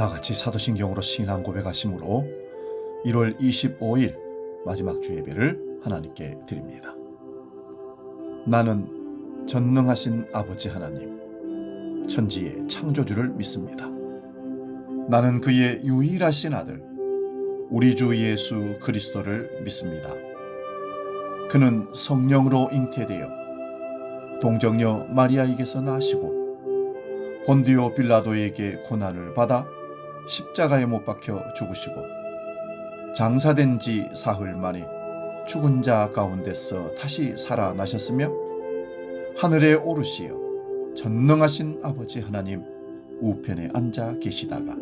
다 같이 사도신경으로 신앙 고백하심으로 1월 25일 마지막 주 예배를 하나님께 드립니다. 나는 전능하신 아버지 하나님, 천지의 창조주를 믿습니다. 나는 그의 유일하신 아들, 우리 주 예수 그리스도를 믿습니다. 그는 성령으로 잉태되어 동정녀 마리아에게서 나시고 본디오 빌라도에게 고난을 받아 십자가에 못 박혀 죽으시고 장사된 지 사흘 만에 죽은 자 가운데서 다시 살아나셨으며 하늘에 오르시어 전능하신 아버지 하나님 우편에 앉아 계시다가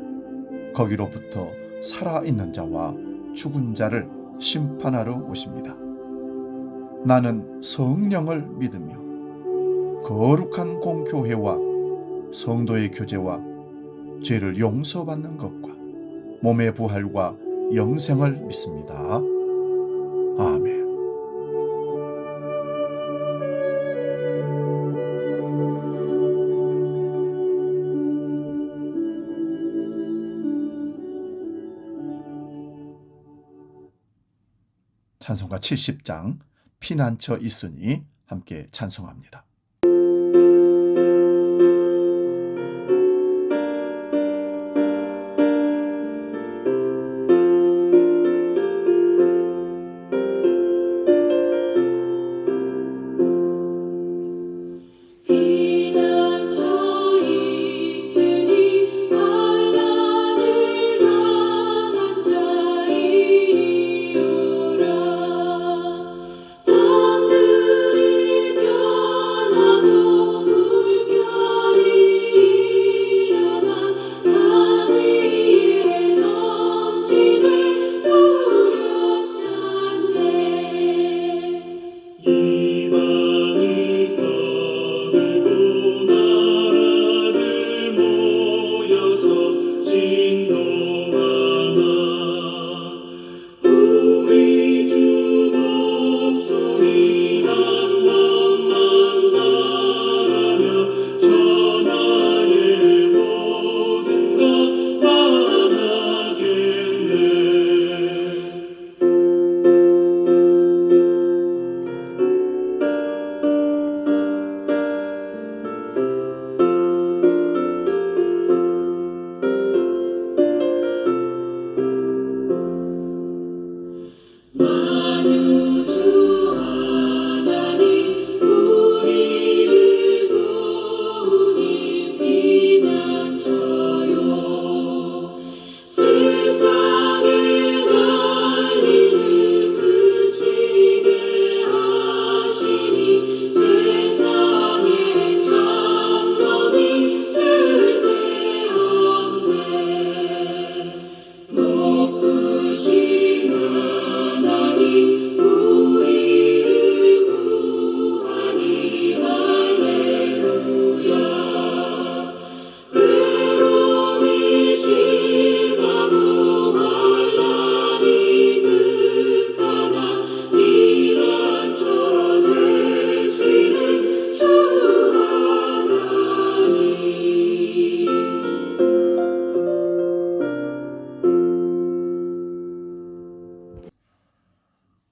거기로부터 살아있는 자와 죽은 자를 심판하러 오십니다. 나는 성령을 믿으며 거룩한 공교회와 성도의 교제와 죄를 용서받는 것과 몸의 부활과 영생을 믿습니다. 아멘. 찬송가 70장 피난처 있으니 함께 찬송합니다.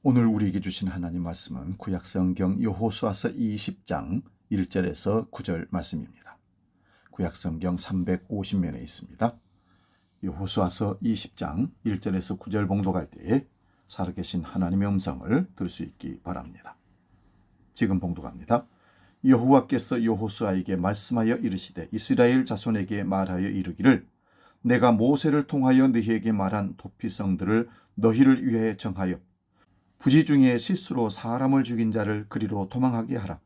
오늘 우리에게 주신 하나님 말씀은 구약성경 여호수아서 20장 1절에서 9절 말씀입니다. 구약성경 350면에 있습니다. 여호수아서 20장 1절에서 9절 봉독할 때에 살아계신 하나님의 음성을 들을 수 있기 바랍니다. 지금 봉독합니다. 여호와께서 여호수아에게 말씀하여 이르시되 이스라엘 자손에게 말하여 이르기를 내가 모세를 통하여 너희에게 말한 도피성들을 너희를 위해 정하여 부지 중에 실수로 사람을 죽인 자를 그리로 도망하게 하라.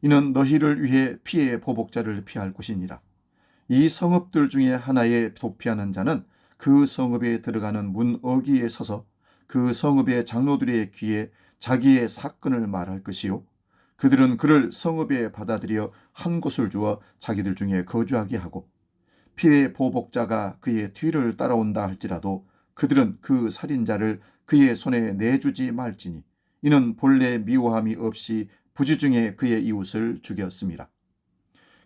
이는 너희를 위해 피해 보복자를 피할 곳이니라. 이 성읍들 중에 하나에 도피하는 자는 그 성읍에 들어가는 문 어귀에 서서 그 성읍의 장로들의 귀에 자기의 사건을 말할 것이요 그들은 그를 성읍에 받아들여 한 곳을 주어 자기들 중에 거주하게 하고 피해 보복자가 그의 뒤를 따라온다 할지라도 그들은 그 살인자를 그의 손에 내주지 말지니 이는 본래 미워함이 없이 부지 중에 그의 이웃을 죽였습니다.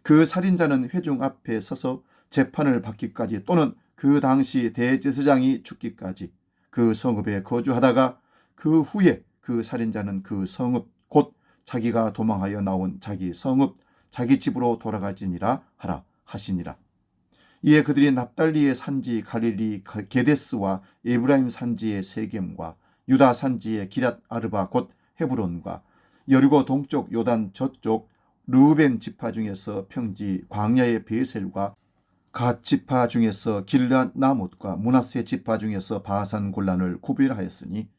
그 살인자는 회중 앞에 서서 재판을 받기까지 또는 그 당시 대제사장이 죽기까지 그 성읍에 거주하다가 그 후에 그 살인자는 그 성읍 곧 자기가 도망하여 나온 자기 성읍 자기 집으로 돌아갈지니라 하라 하시니라. 이에 그들이 납달리의 산지 갈릴리 게데스와 에브라임 산지의 세겜과 유다 산지의 기랏 아르바 곧 헤브론과 여리고 동쪽 요단 저쪽 르우벤 지파 중에서 평지 광야의 베셀과 갓 지파 중에서 길랏 나못과 므낫세 지파 중에서 바산 골란을 구별하였으니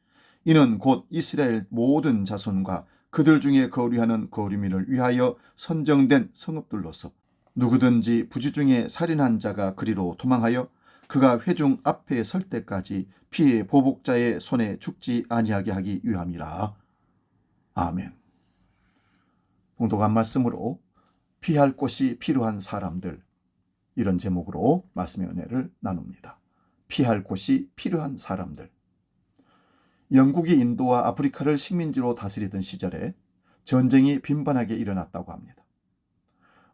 이는 곧 이스라엘 모든 자손과 그들 중에 거류하는 거류민을 위하여 선정된 성읍들로서 누구든지 부지 중에 살인한 자가 그리로 도망하여 그가 회중 앞에 설 때까지 피해 보복자의 손에 죽지 아니하게 하기 위함이라. 아멘. 봉독한 말씀으로 피할 곳이 필요한 사람들, 이런 제목으로 말씀의 은혜를 나눕니다. 피할 곳이 필요한 사람들. 영국이 인도와 아프리카를 식민지로 다스리던 시절에 전쟁이 빈번하게 일어났다고 합니다.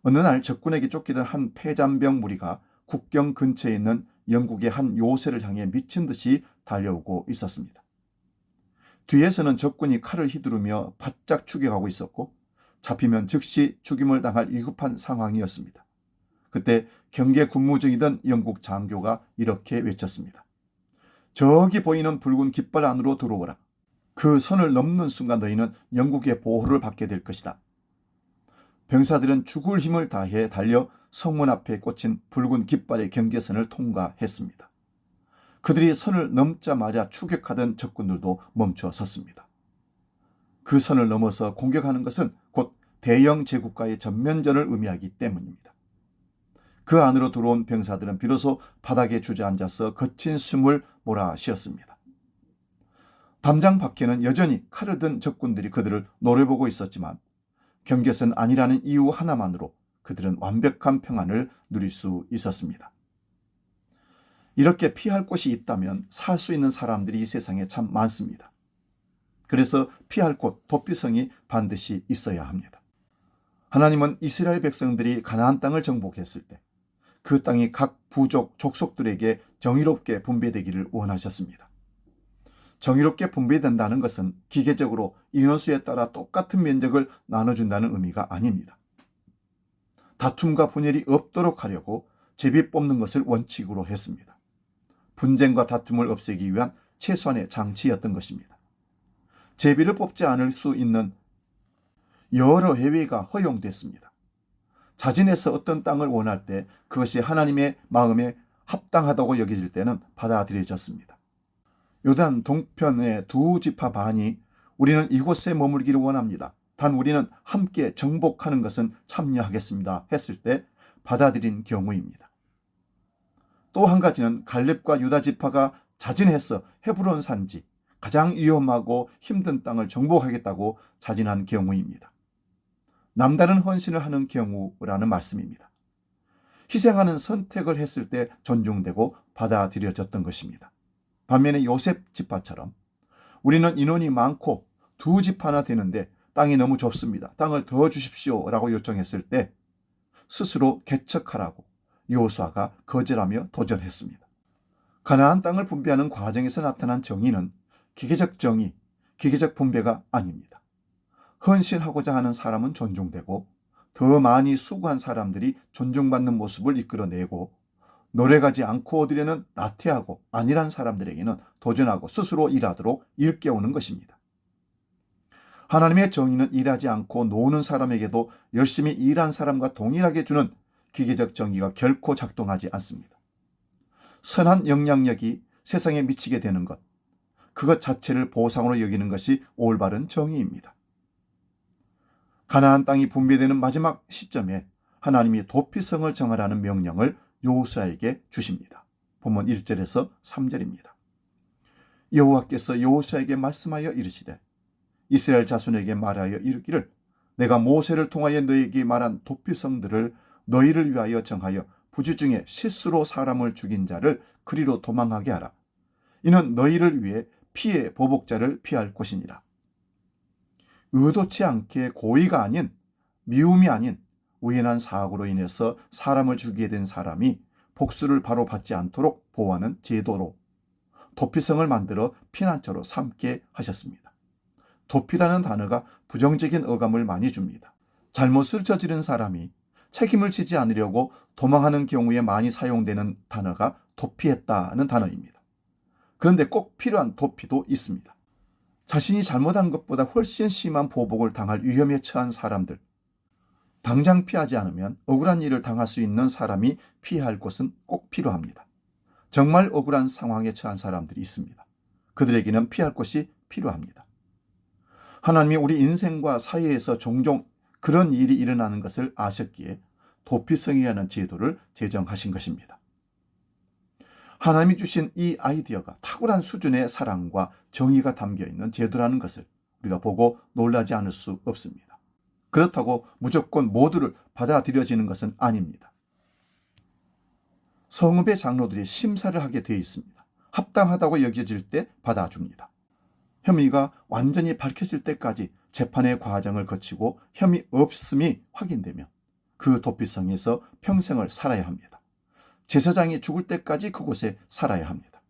어느 날 적군에게 쫓기던 한 폐잔병 무리가 국경 근처에 있는 영국의 한 요새를 향해 미친 듯이 달려오고 있었습니다. 뒤에서는 적군이 칼을 휘두르며 바짝 추격하고 있었고 잡히면 즉시 죽임을 당할 위급한 상황이었습니다. 그때 경계 군무 중이던 영국 장교가 이렇게 외쳤습니다. 저기 보이는 붉은 깃발 안으로 들어오라. 그 선을 넘는 순간 너희는 영국의 보호를 받게 될 것이다. 병사들은 죽을 힘을 다해 달려 성문 앞에 꽂힌 붉은 깃발의 경계선을 통과했습니다. 그들이 선을 넘자마자 추격하던 적군들도 멈춰 섰습니다. 그 선을 넘어서 공격하는 것은 곧 대영 제국과의 전면전을 의미하기 때문입니다. 그 안으로 들어온 병사들은 비로소 바닥에 주저앉아서 거친 숨을 몰아쉬었습니다. 담장 밖에는 여전히 칼을 든 적군들이 그들을 노려보고 있었지만 경계선 아니라는 이유 하나만으로 그들은 완벽한 평안을 누릴 수 있었습니다. 이렇게 피할 곳이 있다면 살 수 있는 사람들이 이 세상에 참 많습니다. 그래서 피할 곳, 도피성이 반드시 있어야 합니다. 하나님은 이스라엘 백성들이 가나안 땅을 정복했을 때 그 땅이 각 부족, 족속들에게 정의롭게 분배되기를 원하셨습니다. 정의롭게 분배된다는 것은 기계적으로 인원수에 따라 똑같은 면적을 나눠준다는 의미가 아닙니다. 다툼과 분열이 없도록 하려고 제비 뽑는 것을 원칙으로 했습니다. 분쟁과 다툼을 없애기 위한 최소한의 장치였던 것입니다. 제비를 뽑지 않을 수 있는 여러 해외가 허용됐습니다. 자진해서 어떤 땅을 원할 때 그것이 하나님의 마음에 합당하다고 여겨질 때는 받아들여졌습니다. 요단 동편의 두 지파 반이 우리는 이곳에 머물기를 원합니다. 단 우리는 함께 정복하는 것은 참여하겠습니다. 했을 때 받아들인 경우입니다. 또 한 가지는 갈렙과 유다 지파가 자진해서 헤브론 산지, 가장 위험하고 힘든 땅을 정복하겠다고 자진한 경우입니다. 남다른 헌신을 하는 경우라는 말씀입니다. 희생하는 선택을 했을 때 존중되고 받아들여졌던 것입니다. 반면에 요셉 지파처럼 우리는 인원이 많고 두 지파나 되는데 땅이 너무 좁습니다. 땅을 더 주십시오 라고 요청했을 때 스스로 개척하라고 여호수아가 거절하며 도전했습니다. 가나안 땅을 분배하는 과정에서 나타난 정의는 기계적 정의, 기계적 분배가 아닙니다. 헌신하고자 하는 사람은 존중되고 더 많이 수고한 사람들이 존중받는 모습을 이끌어내고 노래가지 않고 얻으려는 나태하고 안일한 사람들에게는 도전하고 스스로 일하도록 일깨우는 것입니다. 하나님의 정의는 일하지 않고 노는 사람에게도 열심히 일한 사람과 동일하게 주는 기계적 정의가 결코 작동하지 않습니다. 선한 영향력이 세상에 미치게 되는 것, 그것 자체를 보상으로 여기는 것이 올바른 정의입니다. 가나안 땅이 분배되는 마지막 시점에 하나님이 도피성을 정하라는 명령을 여호수아에게 주십니다. 본문 1절에서 3절입니다. 여호와께서 여호수아에게 말씀하여 이르시되 이스라엘 자손에게 말하여 이르기를 내가 모세를 통하여 너희에게 말한 도피성들을 너희를 위하여 정하여 부지 중에 실수로 사람을 죽인 자를 그리로 도망하게 하라. 이는 너희를 위해 피해 보복자를 피할 곳이니라. 의도치 않게 고의가 아닌 미움이 아닌 우연한 사고로 인해서 사람을 죽이게 된 사람이 복수를 바로 받지 않도록 보호하는 제도로 도피성을 만들어 피난처로 삼게 하셨습니다. 도피라는 단어가 부정적인 어감을 많이 줍니다. 잘못을 저지른 사람이 책임을 지지 않으려고 도망하는 경우에 많이 사용되는 단어가 도피했다는 단어입니다. 그런데 꼭 필요한 도피도 있습니다. 자신이 잘못한 것보다 훨씬 심한 보복을 당할 위험에 처한 사람들, 당장 피하지 않으면 억울한 일을 당할 수 있는 사람이 피할 곳은 꼭 필요합니다. 정말 억울한 상황에 처한 사람들이 있습니다. 그들에게는 피할 곳이 필요합니다. 하나님이 우리 인생과 사회에서 종종 그런 일이 일어나는 것을 아셨기에 도피성이라는 제도를 제정하신 것입니다. 하나님이 주신 이 아이디어가 탁월한 수준의 사랑과 정의가 담겨있는 제도라는 것을 우리가 보고 놀라지 않을 수 없습니다. 그렇다고 무조건 모두를 받아들여지는 것은 아닙니다. 성읍의 장로들이 심사를 하게 되어 있습니다. 합당하다고 여겨질 때 받아줍니다. 혐의가 완전히 밝혀질 때까지 재판의 과정을 거치고 혐의 없음이 확인되면 그 도피성에서 평생을 살아야 합니다. 제사장이 죽을 때까지 그곳에 살아야 합니다.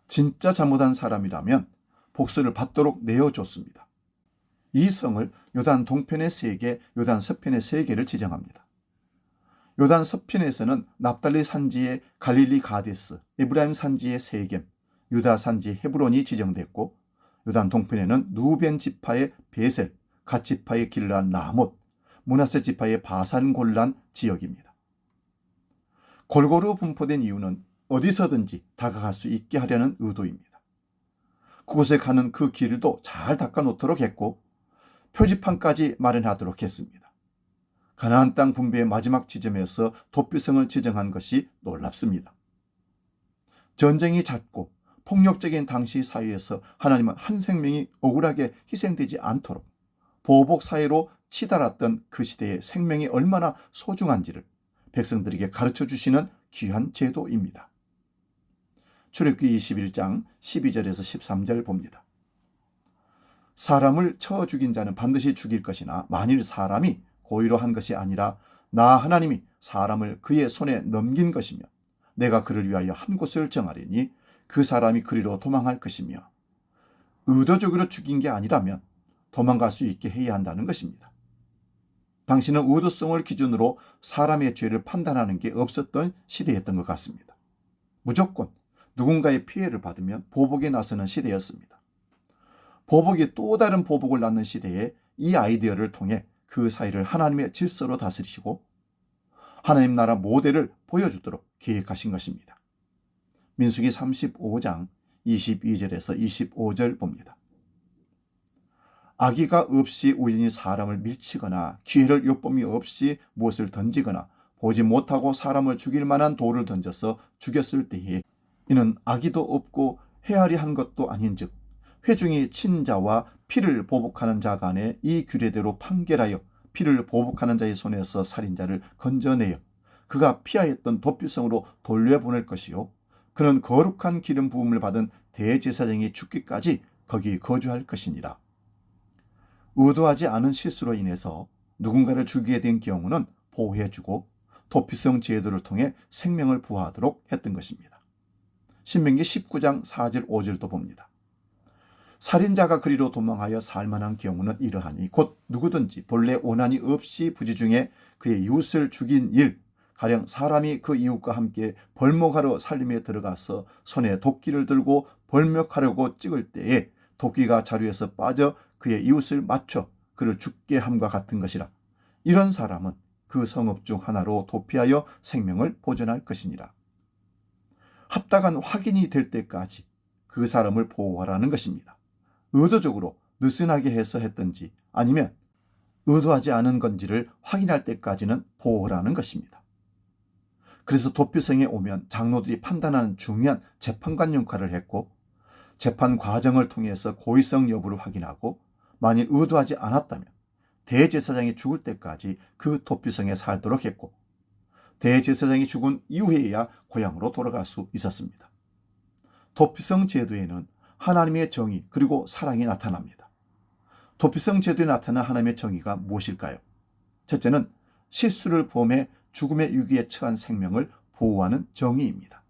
진짜 잘못한 사람이라면 복수를 받도록 내어줬습니다. 이 성을 요단 동편의 3개, 요단 서편의 3개를 지정합니다. 요단 서편에서는 납달리 산지의 갈릴리 가데스, 에브라임 산지의 세겜, 유다 산지 헤브론이 지정됐고, 요단 동편에는 누벤 지파의 베셀, 갓 지파의 길란 라못, 므낫세 지파의 바산 골란 지역입니다. 골고루 분포된 이유는 어디서든지 다가갈 수 있게 하려는 의도입니다. 그곳에 가는 그 길도 잘 닦아놓도록 했고 표지판까지 마련하도록 했습니다. 가나안 땅 분배의 마지막 지점에서 도피성을 지정한 것이 놀랍습니다. 전쟁이 잦고 폭력적인 당시 사회에서 하나님은 한 생명이 억울하게 희생되지 않도록 보복 사회로 치달았던 그 시대의 생명이 얼마나 소중한지를 백성들에게 가르쳐 주시는 귀한 제도입니다. 출애굽기 21장 12절에서 13절 봅니다. 사람을 쳐 죽인 자는 반드시 죽일 것이나 만일 사람이 고의로 한 것이 아니라 나 하나님이 사람을 그의 손에 넘긴 것이며 내가 그를 위하여 한 곳을 정하리니 그 사람이 그리로 도망할 것이며 의도적으로 죽인 게 아니라면 도망갈 수 있게 해야 한다는 것입니다. 당시는 의도성을 기준으로 사람의 죄를 판단하는 게 없었던 시대였던 것 같습니다. 무조건 누군가의 피해를 받으면 보복에 나서는 시대였습니다. 보복이 또 다른 보복을 낳는 시대에 이 아이디어를 통해 그 사회를 하나님의 질서로 다스리시고 하나님 나라 모델을 보여주도록 계획하신 것입니다. 민수기 35장 22절에서 25절 봅니다. 악의가 없이 우연히 사람을 밀치거나 기회를 요법이 없이 무엇을 던지거나 보지 못하고 사람을 죽일 만한 돌을 던져서 죽였을 때에 이는 악의도 없고 헤아리 한 것도 아닌즉 회중이 친자와 피를 보복하는 자 간에 이 규례대로 판결하여 피를 보복하는 자의 손에서 살인자를 건져내어 그가 피하였던 도피성으로 돌려보낼 것이요 그는 거룩한 기름 부음을 받은 대제사장이 죽기까지 거기 거주할 것이니라. 의도하지 않은 실수로 인해서 누군가를 죽이게 된 경우는 보호해주고 도피성 제도를 통해 생명을 부화하도록 했던 것입니다. 신명기 19장 4절 5절도 봅니다. 살인자가 그리로 도망하여 살만한 경우는 이러하니 곧 누구든지 본래 원한이 없이 부지 중에 그의 이웃을 죽인 일 가령 사람이 그 이웃과 함께 벌목하러 살림에 들어가서 손에 도끼를 들고 벌목하려고 찍을 때에 도끼가 자루에서 빠져 그의 이웃을 맞춰 그를 죽게 함과 같은 것이라. 이런 사람은 그 성읍 중 하나로 도피하여 생명을 보존할 것이니라. 합당한 확인이 될 때까지 그 사람을 보호하라는 것입니다. 의도적으로 느슨하게 해서 했든지 아니면 의도하지 않은 건지를 확인할 때까지는 보호하라는 것입니다. 그래서 도피성에 오면 장로들이 판단하는 중요한 재판관 역할을 했고 재판 과정을 통해서 고의성 여부를 확인하고 만일 의도하지 않았다면 대제사장이 죽을 때까지 그 도피성에 살도록 했고 대제사장이 죽은 이후에야 고향으로 돌아갈 수 있었습니다. 도피성 제도에는 하나님의 정의 그리고 사랑이 나타납니다. 도피성 제도에 나타난 하나님의 정의가 무엇일까요? 첫째는 실수를 범해 죽음의 위기에 처한 생명을 보호하는 정의입니다.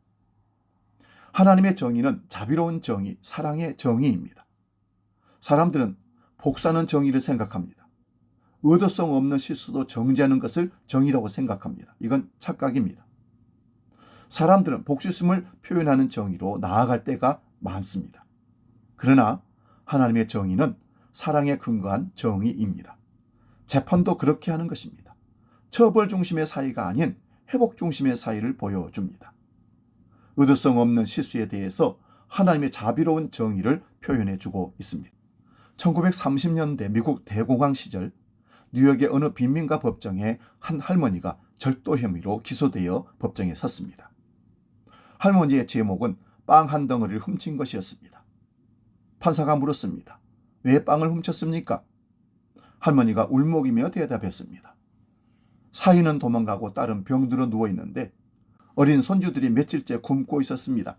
하나님의 정의는 자비로운 정의, 사랑의 정의입니다. 사람들은 복수하는 정의를 생각합니다. 의도성 없는 실수도 정지하는 것을 정의라고 생각합니다. 이건 착각입니다. 사람들은 복수심을 표현하는 정의로 나아갈 때가 많습니다. 그러나 하나님의 정의는 사랑에 근거한 정의입니다. 재판도 그렇게 하는 것입니다. 처벌 중심의 사회가 아닌 회복 중심의 사회를 보여줍니다. 의도성 없는 실수에 대해서 하나님의 자비로운 정의를 표현해주고 있습니다. 1930년대 미국 대공황 시절 뉴욕의 어느 빈민가 법정에 한 할머니가 절도 혐의로 기소되어 법정에 섰습니다. 할머니의 제목은 빵 한 덩어리를 훔친 것이었습니다. 판사가 물었습니다. 왜 빵을 훔쳤습니까? 할머니가 울먹이며 대답했습니다. 사위는 도망가고 딸은 병들어 누워있는데 어린 손주들이 며칠째 굶고 있었습니다.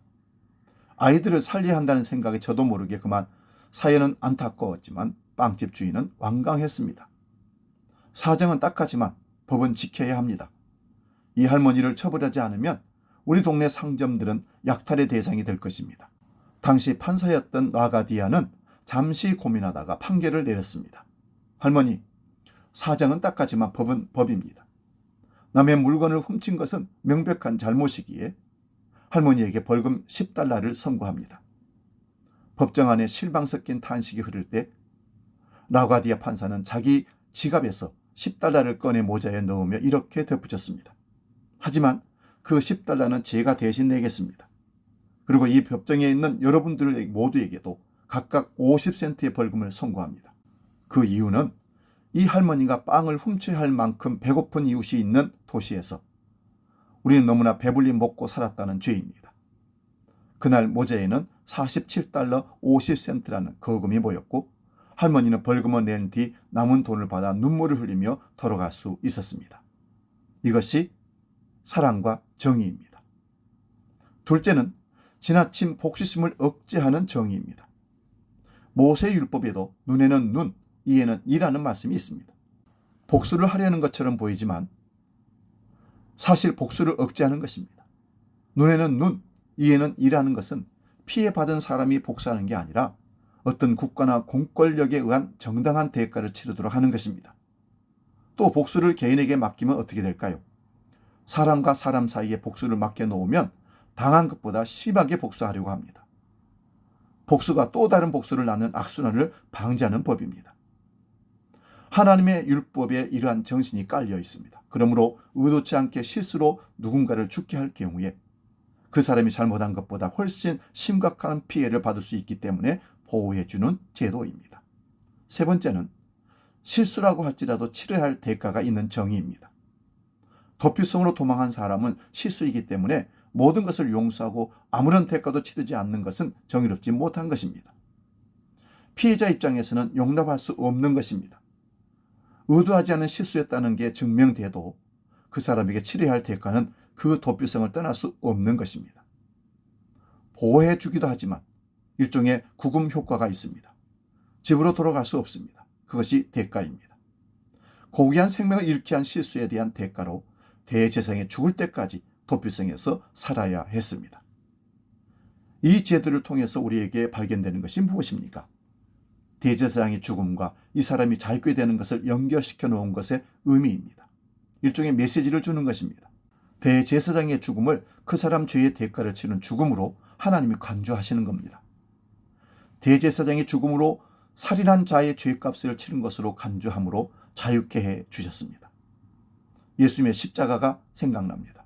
아이들을 살려야 한다는 생각에 저도 모르게 그만 사위는 안타까웠지만 빵집 주인은 완강했습니다. 사정은 딱하지만 법은 지켜야 합니다. 이 할머니를 처벌하지 않으면 우리 동네 상점들은 약탈의 대상이 될 것입니다. 당시 판사였던 라가디아는 잠시 고민하다가 판결을 내렸습니다. 할머니, 사정은 딱하지만 법은 법입니다. 남의 물건을 훔친 것은 명백한 잘못이기에 할머니에게 벌금 10달러를 선고합니다. 법정 안에 실망 섞인 탄식이 흐를 때 라가디아 판사는 자기 지갑에서 10달러를 꺼내 모자에 넣으며 이렇게 덧붙였습니다. 하지만 그 10달러는 제가 대신 내겠습니다. 그리고 이 법정에 있는 여러분들 모두에게도 각각 50센트의 벌금을 선고합니다. 그 이유는 이 할머니가 빵을 훔쳐야 할 만큼 배고픈 이웃이 있는 도시에서 우리는 너무나 배불리 먹고 살았다는 죄입니다. 그날 모자에는 47달러 50센트라는 거금이 모였고 할머니는 벌금을 낸 뒤 남은 돈을 받아 눈물을 흘리며 돌아갈 수 있었습니다. 이것이 사랑과 정의입니다. 둘째는 지나친 복수심을 억제하는 정의입니다. 모세율법에도 눈에는 눈, 이에는 이라는 말씀이 있습니다. 복수를 하려는 것처럼 보이지만 사실 복수를 억제하는 것입니다. 눈에는 눈, 이에는 이라는 것은 피해받은 사람이 복수하는 게 아니라 어떤 국가나 공권력에 의한 정당한 대가를 치르도록 하는 것입니다. 또 복수를 개인에게 맡기면 어떻게 될까요? 사람과 사람 사이에 복수를 맡겨놓으면 당한 것보다 심하게 복수하려고 합니다. 복수가 또 다른 복수를 낳는 악순환을 방지하는 법입니다. 하나님의 율법에 이러한 정신이 깔려 있습니다. 그러므로 의도치 않게 실수로 누군가를 죽게 할 경우에 그 사람이 잘못한 것보다 훨씬 심각한 피해를 받을 수 있기 때문에 보호해주는 제도입니다. 세 번째는 실수라고 할지라도 치러야 할 대가가 있는 정의입니다. 도피성으로 도망한 사람은 실수이기 때문에 모든 것을 용서하고 아무런 대가도 치르지 않는 것은 정의롭지 못한 것입니다. 피해자 입장에서는 용납할 수 없는 것입니다. 의도하지 않은 실수였다는 게 증명돼도 그 사람에게 치러야 할 대가는 그 도피성을 떠날 수 없는 것입니다. 보호해 주기도 하지만 일종의 구금 효과가 있습니다. 집으로 돌아갈 수 없습니다. 그것이 대가입니다. 고귀한 생명을 잃게 한 실수에 대한 대가로 대제사장이 죽을 때까지 도피성에서 살아야 했습니다. 이 제도를 통해서 우리에게 발견되는 것이 무엇입니까? 대제사장의 죽음과 이 사람이 자유케 되는 것을 연결시켜 놓은 것의 의미입니다. 일종의 메시지를 주는 것입니다. 대제사장의 죽음을 그 사람 죄의 대가를 치른 죽음으로 하나님이 간주하시는 겁니다. 대제사장의 죽음으로 살인한 자의 죄값을 치른 것으로 간주함으로 자유케 해 주셨습니다. 예수님의 십자가가 생각납니다.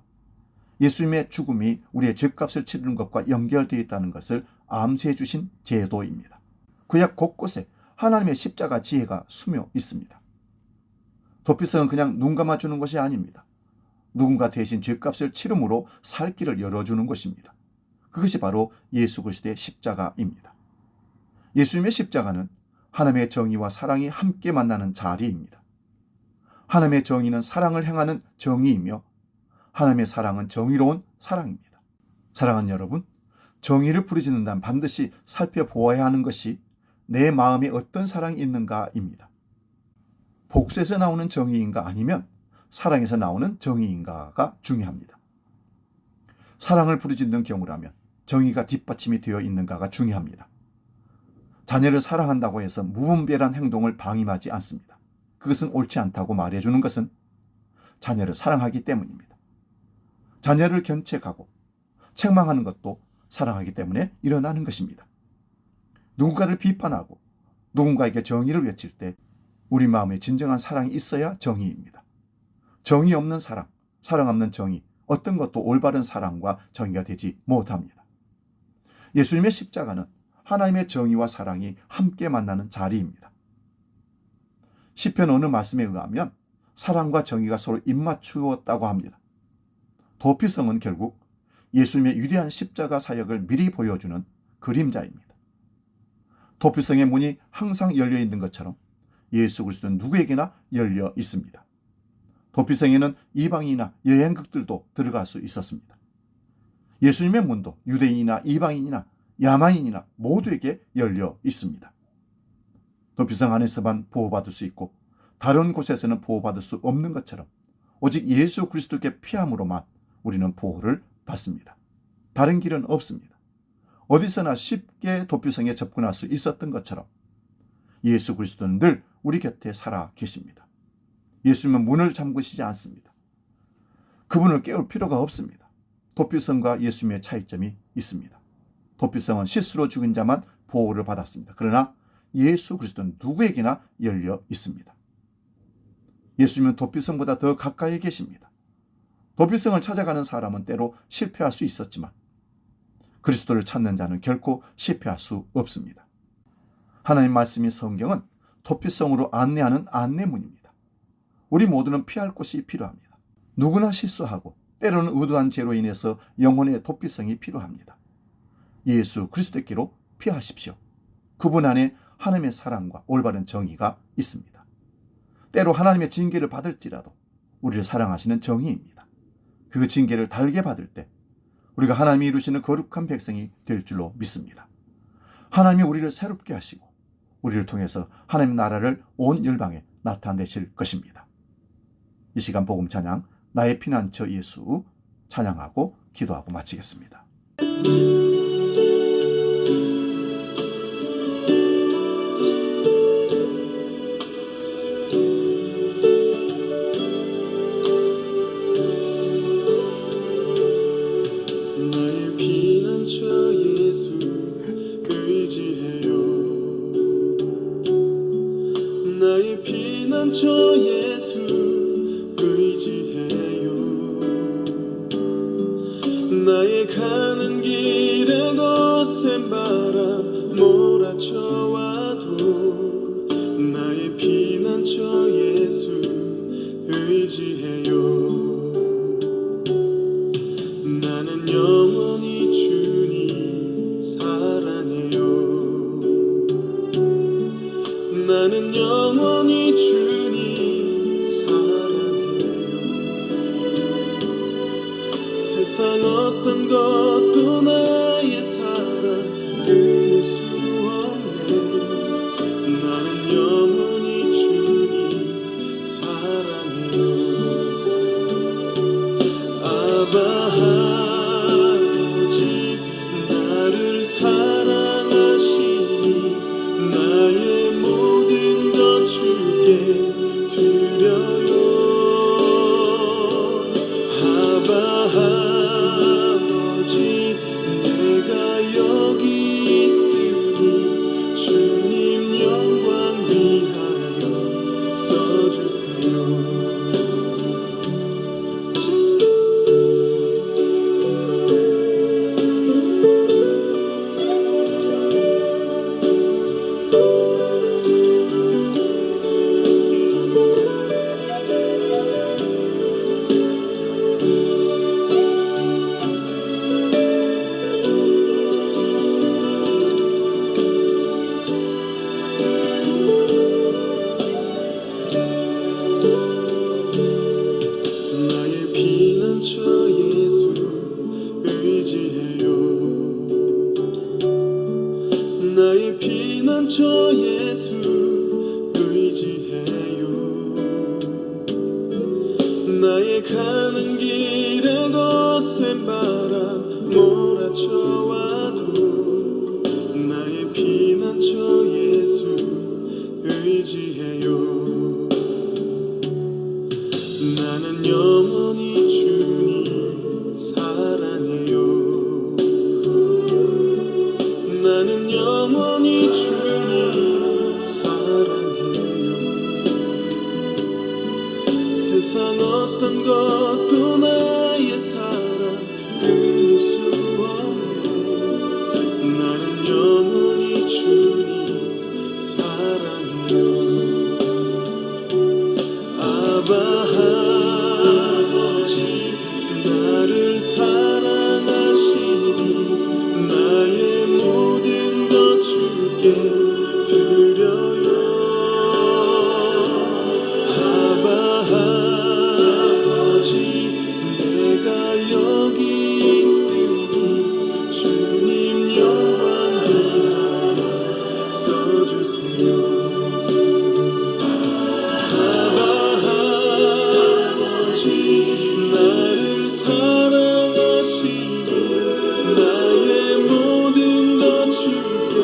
예수님의 죽음이 우리의 죄값을 치르는 것과 연결되어 있다는 것을 암시해 주신 제도입니다. 구약 곳곳에 하나님의 십자가 지혜가 스며 있습니다. 도피성은 그냥 눈 감아주는 것이 아닙니다. 누군가 대신 죄값을 치름으로 살 길을 열어주는 것입니다. 그것이 바로 예수 그리스도의 십자가입니다. 예수님의 십자가는 하나님의 정의와 사랑이 함께 만나는 자리입니다. 하나님의 정의는 사랑을 행하는 정의이며 하나님의 사랑은 정의로운 사랑입니다. 사랑하는 여러분, 정의를 부르짖는다면 반드시 살펴보아야 하는 것이 내 마음에 어떤 사랑이 있는가입니다. 복수에서 나오는 정의인가 아니면 사랑에서 나오는 정의인가가 중요합니다. 사랑을 부르짖는 경우라면 정의가 뒷받침이 되어 있는가가 중요합니다. 자녀를 사랑한다고 해서 무분별한 행동을 방임하지 않습니다. 그것은 옳지 않다고 말해주는 것은 자녀를 사랑하기 때문입니다. 자녀를 견책하고 책망하는 것도 사랑하기 때문에 일어나는 것입니다. 누군가를 비판하고 누군가에게 정의를 외칠 때 우리 마음에 진정한 사랑이 있어야 정의입니다. 정의 없는 사랑, 사랑 없는 정의, 어떤 것도 올바른 사랑과 정의가 되지 못합니다. 예수님의 십자가는 하나님의 정의와 사랑이 함께 만나는 자리입니다. 시편 어느 말씀에 의하면 사랑과 정의가 서로 입맞추었다고 합니다. 도피성은 결국 예수님의 위대한 십자가 사역을 미리 보여주는 그림자입니다. 도피성의 문이 항상 열려 있는 것처럼 예수 그리스도는 누구에게나 열려 있습니다. 도피성에는 이방인이나 여행객들도 들어갈 수 있었습니다. 예수님의 문도 유대인이나 이방인이나 야만인이나 모두에게 열려 있습니다. 도피성 안에서만 보호받을 수 있고 다른 곳에서는 보호받을 수 없는 것처럼 오직 예수 그리스도께 피함으로만 우리는 보호를 받습니다. 다른 길은 없습니다. 어디서나 쉽게 도피성에 접근할 수 있었던 것처럼 예수 그리스도는 늘 우리 곁에 살아 계십니다. 예수님은 문을 잠그시지 않습니다. 그분을 깨울 필요가 없습니다. 도피성과 예수님의 차이점이 있습니다. 도피성은 실수로 죽은 자만 보호를 받았습니다. 그러나 예수 그리스도는 누구에게나 열려 있습니다. 예수님은 도피성보다 더 가까이 계십니다. 도피성을 찾아가는 사람은 때로 실패할 수 있었지만 그리스도를 찾는 자는 결코 실패할 수 없습니다. 하나님 말씀인 성경은 도피성으로 안내하는 안내문입니다. 우리 모두는 피할 곳이 필요합니다. 누구나 실수하고 때로는 의도한 죄로 인해서 영혼의 도피성이 필요합니다. 예수 그리스도께로 피하십시오. 그분 안에 하나님의 사랑과 올바른 정의가 있습니다. 때로 하나님의 징계를 받을지라도 우리를 사랑하시는 정의입니다. 그 징계를 달게 받을 때 우리가 하나님이 이루시는 거룩한 백성이 될 줄로 믿습니다. 하나님이 우리를 새롭게 하시고 우리를 통해서 하나님 나라를 온 열방에 나타내실 것입니다. 이 시간 복음 찬양 나의 피난처 예수 찬양하고 기도하고 마치겠습니다. 나의 피난처 예수 의지해요. 나의 가는 길에 거센 바람 몰아쳐와도 나의 피난처 예수 의지해요. 나는 영원히 주님 사랑해요. 나는 영원히 주님 사랑해요. 세상 어떤 것도 나의 사랑 끊을 수 없네. 나는 영원히 주님 사랑해요. 아바 아버지 나를 사랑하시니 나의 모든 것 주께 드려요. 아바 아버지 내가 여기 있으니 주님 영광 위하여 써주세요. 나의 피난처 예수 의지해요. 나의 피난처 예수 의지해요. 나의 가는 길에 거센 바람 멈춰와도 나의 피난처 예수 의지해요. 나는 영원히 주님 사랑해요. 나는 영원히 주님 사랑해요. 세상 어떤 것도 나의 사랑 끊을 수 없네. 나는 영원히 주님 사랑해요. 아바 아버지 나를 사랑하시니 나의 모든 것 주께 드려요. 아바 아버지 내가 여기 있으니 주님 영광 위하여 써주세요. 나를 사랑하시니 나의 모든 것 주께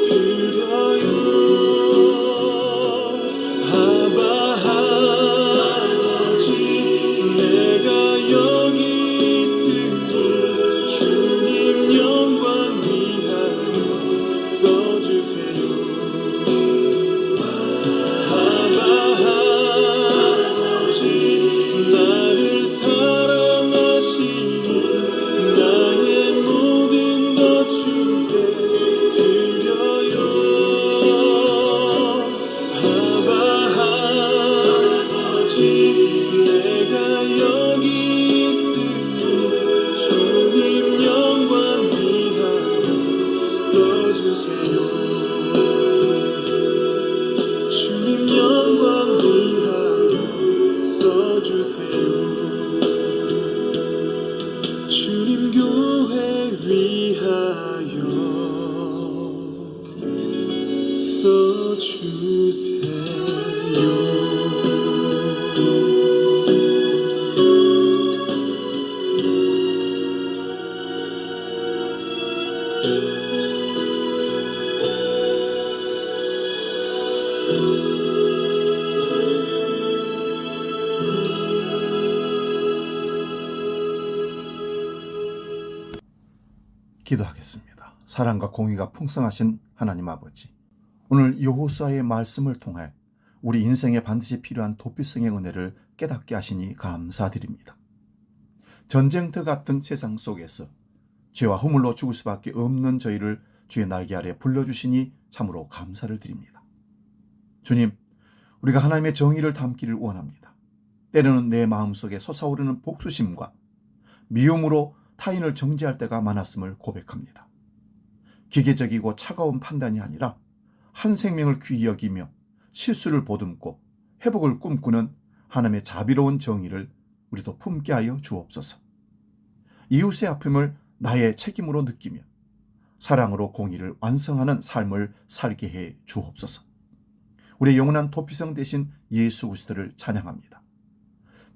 드려요. 아바 아버지 내가 여기 있으니 주님 영광 위하여 써주세요. 아바 아버지 나를 사랑하시니 나의 모든 것 주께 드려요. 아바 아버지 내가 여기 있으니 주님 영광 위하여 써주세요. 주님 영광 위하여 써주세요. 주님 교회 위하여 써주세요. 기도하겠습니다. 사랑과 공의가 풍성하신 하나님 아버지, 오늘 여호수아의 말씀을 통해 우리 인생에 반드시 필요한 도피성의 은혜를 깨닫게 하시니 감사드립니다. 전쟁터 같은 세상 속에서 죄와 허물로 죽을 수밖에 없는 저희를 주의 날개 아래 불러주시니 참으로 감사를 드립니다. 주님, 우리가 하나님의 정의를 담기를 원합니다. 때로는 내 마음속에 솟아오르는 복수심과 미움으로 타인을 정죄할 때가 많았음을 고백합니다. 기계적이고 차가운 판단이 아니라 한 생명을 귀히 여기며 실수를 보듬고 회복을 꿈꾸는 하나님의 자비로운 정의를 우리도 품게 하여 주옵소서. 이웃의 아픔을 나의 책임으로 느끼며 사랑으로 공의를 완성하는 삶을 살게 해 주옵소서. 우리의 영원한 도피성 되신 예수 그리스도를 찬양합니다.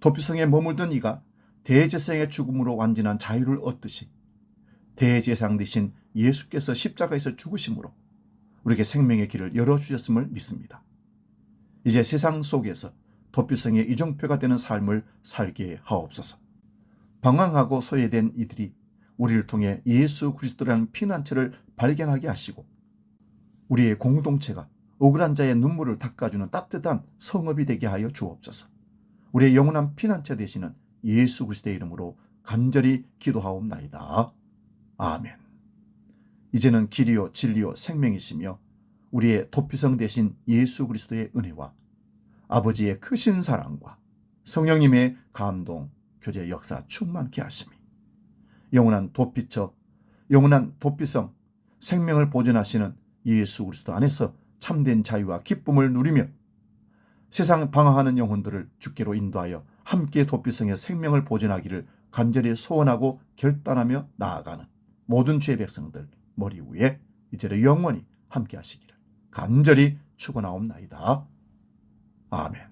도피성에 머물던 이가 대제사장의 죽음으로 완전한 자유를 얻듯이 대제사장 되신 예수께서 십자가에서 죽으심으로 우리에게 생명의 길을 열어주셨음을 믿습니다. 이제 세상 속에서 도피성의 이정표가 되는 삶을 살게 하옵소서. 방황하고 소외된 이들이 우리를 통해 예수 그리스도라는 피난처를 발견하게 하시고 우리의 공동체가 억울한 자의 눈물을 닦아주는 따뜻한 성읍이 되게 하여 주옵소서. 우리의 영원한 피난처 되시는 예수 그리스도의 이름으로 간절히 기도하옵나이다. 아멘. 이제는 길이요 진리요 생명이시며 우리의 도피성 되신 예수 그리스도의 은혜와 아버지의 크신 사랑과 성령님의 감동, 교제 역사 충만케 하심이 영원한 도피처, 영원한 도피성, 생명을 보존하시는 예수 그리스도 안에서 참된 자유와 기쁨을 누리며 세상 방황하는 영혼들을 주께로 인도하여 함께 도피성의 생명을 보존하기를 간절히 소원하고 결단하며 나아가는 모든 주의 백성들 머리 위에 이제로 영원히 함께 하시기를 간절히 축원하옵나이다. 아멘.